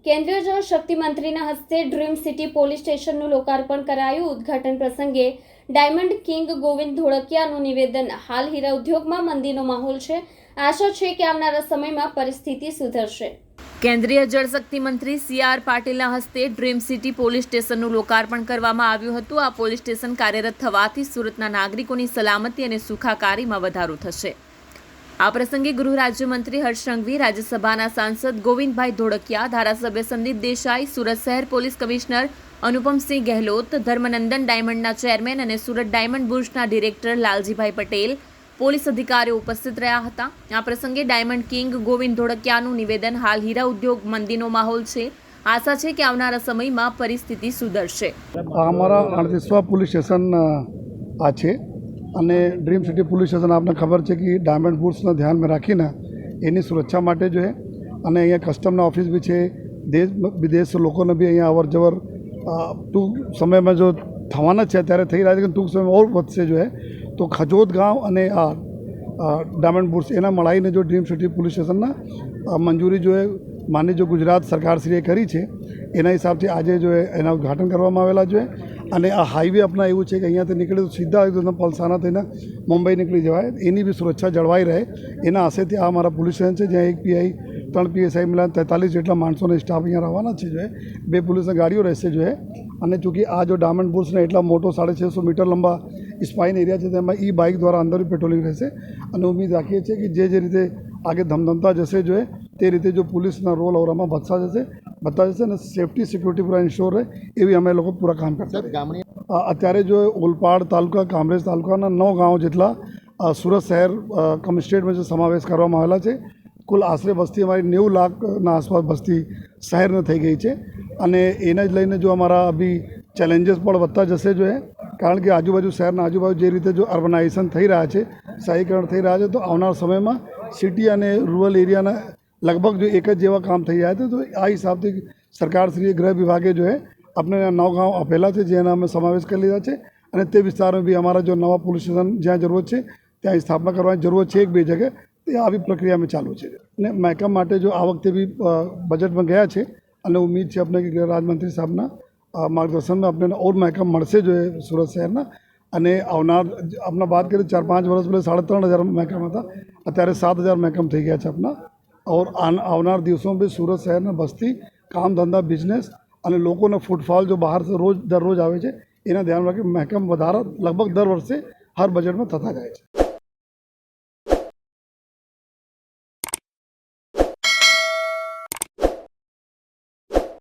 કેન્દ્રીય જળ શક્તિ મંત્રીના હસ્તે ડ્રીમ સિટી પોલીસ સ્ટેશનનું લોકાર્પણ કરાયું। ઉદ્ઘાટન પ્રસંગે ડાયમંડ કિંગ ગોવિંદ ધોળકિયાનું નિવેદન। હાલ હીરા ઉદ્યોગમાં મંદીનો માહોલ છે। આશા છે કે આવનારા સમયમાં પરિસ્થિતિ સુધરશે। કેન્દ્રીય જળશક્તિ મંત્રી CR પાટીલના હસ્તે ડ્રીમ સિટી પોલીસ સ્ટેશનનું લોકાર્પણ કરવામાં આવ્યું હતું। આ પોલીસ સ્ટેશન કાર્યરત થવાથી સુરતના નાગરિકોની સલામતી અને સુખાકારીમાં વધારો થશે। આ પ્રસંગે ગૃહ રાજ્યમંત્રી હર્ષ સંઘવી, રાજ્યસભાના સાંસદ ગોવિંદભાઈ ધોળકિયા, ધારાસભ્ય સંદીપ દેસાઈ, સુરત શહેર પોલીસ કમિશનર અનુપમસિંહ ગહેલોત, ધર્મનંદન ડાયમંડના ચેરમેન અને સુરત ડાયમંડ બુર્સના ડિરેક્ટર લાલજીભાઈ પટેલ, પોલીસ અધિકારીઓ ઉપસ્થિત રહ્યા હતા। આ પ્રસંગે ડાયમંડ કિંગ ગોવિંદ ધોળકિયાનું નિવેદન। હાલ હીરા ઉદ્યોગ મંદીનો માહોલ છે। આશા છે કે આવનારા સમયમાં પરિસ્થિતિ સુધરશે। અમારા 38વાं પોલીસ સ્ટેશન આ છે અને ડ્રીમ સિટી પોલીસ સ્ટેશન આપને ખબર છે કે ડાયમંડ બુર્સને ધ્યાનમાં રાખીને એની સુરક્ષા માટે જો અને અહીંયા કસ્ટમના ઓફિસ બી છે। દેશ વિદેશ લોકોને બી અહીંયા અવર જવર ટૂંક સમયમાં જો થવાના છે ત્યારે થઈ રહ્યા છે કે ટૂંક સમયમાં ઓર વધશે જો તો ખજોદ ગાંવ અને આ ડાયમંડ બુર્સ એના મળાઈને જો ડ્રીમ સિટી પોલીસ સ્ટેશનના મંજૂરી જો માનની જો ગુજરાત સરકારશ્રીએ કરી છે એના હિસાબથી આજે જો એના ઉદ્ઘાટન કરવામાં આવેલા છે। અને આ હાઈવે આપણા એવું છે કે અહીંયાથી નીકળે તો સીધા એકદમ પલસાણા થઈને મુંબઈ નીકળી જવાય, એની બી સુરક્ષા જળવાઈ રહે એના આશયથી આ અમારા પોલીસ સ્ટેશન છે, જ્યાં 1 PI 3 PSI મિલા 43 જેટલા માણસોને સ્ટાફ અહીંયા રહેવાના છે જો 2 પોલીસની ગાડીઓ રહેશે જો। અને ચૂંકि આ જો ડાયમંડ બુર્સને એટલા મોટો 650 મીટર લંબા સ્પાઇન એરિયા છે તેમાં બાઇક દ્વારા અંદર પેટ્રોલિંગ રહેશે। અને ઉમ્મીદ રાખીએ છીએ કે જે રીતે આગે ધમધમતા જશે જો તે રીતે જો પોલીસના રોલ ઓવરમાં વધતા જશે અને સેફટી સિક્યુરિટી પૂરા ઇન્શ્યોર રહે એવી અમે લોકો પૂરા કામ કરતા। અત્યારે જો ઓલપાડ તાલુકા, કામરેજ તાલુકાના 9 ગાંવ જેટલા સુરત શહેર કમિશનરેટમાં જે સમાવેશ કરવામાં આવેલા છે। કુલ આશરે વસ્તી અમારી 90 લાખના આસપાસ વસ્તી શહેરને થઈ ગઈ છે અને એને જ લઈને જો અમારા બી ચેલેન્જીસ પણ વધતા જશે જો કારણ કે આજુબાજુ શહેરના આજુબાજુ જે રીતે જો અર્બનાઇઝેશન થઈ રહ્યા છે, શહેરીકરણ થઈ રહ્યા છે, તો આવનાર સમયમાં સિટી અને રૂરલ એરિયાના લગભગ જો એક જ જેવા કામ થઈ રહ્યા છે। તો આ હિસાબથી સરકારશ્રીએ ગૃહ વિભાગે જો આપણે 9 ગાંવ આપેલા છે જેના અમે સમાવેશ કરી લીધા છે અને તે વિસ્તારમાં બી અમારા જો નવા પોલીસ સ્ટેશન જ્યાં જરૂરત છે ત્યાં સ્થાપના કરવાની જરૂરત છે 1-2 જગ્યાએ, તે આવી પ્રક્રિયામાં ચાલુ છે। અને મહેકમ માટે જો આ વખતે બી બજેટમાં ગયા છે અને ઉમ્મીદ છે આપણે કે ગૃહ રાજમંત્રી સાહેબના માર્ગદર્શનમાં આપણે ઓર મહેકમ મળશે જો સુરત શહેરના। અને આવનાર આપણા વાત કરીએ 4-5 વર્ષ પહેલાં 3,500 મહેકમ હતા, અત્યારે 7,000 મહેકમ થઈ ગયા છે આપણા। और આવનાર દિવસોમાં બી સુરત શહેરના વસ્તી, કામ ધંધા, બિઝનેસ અને લોકોનો ફૂટફોલ જો બહાર દરરોજ આવે છે એના ધ્યાન રાખી મહેકમ વધારા લગભગ દર વર્ષે હર બજેટમાં થતા જાય છે।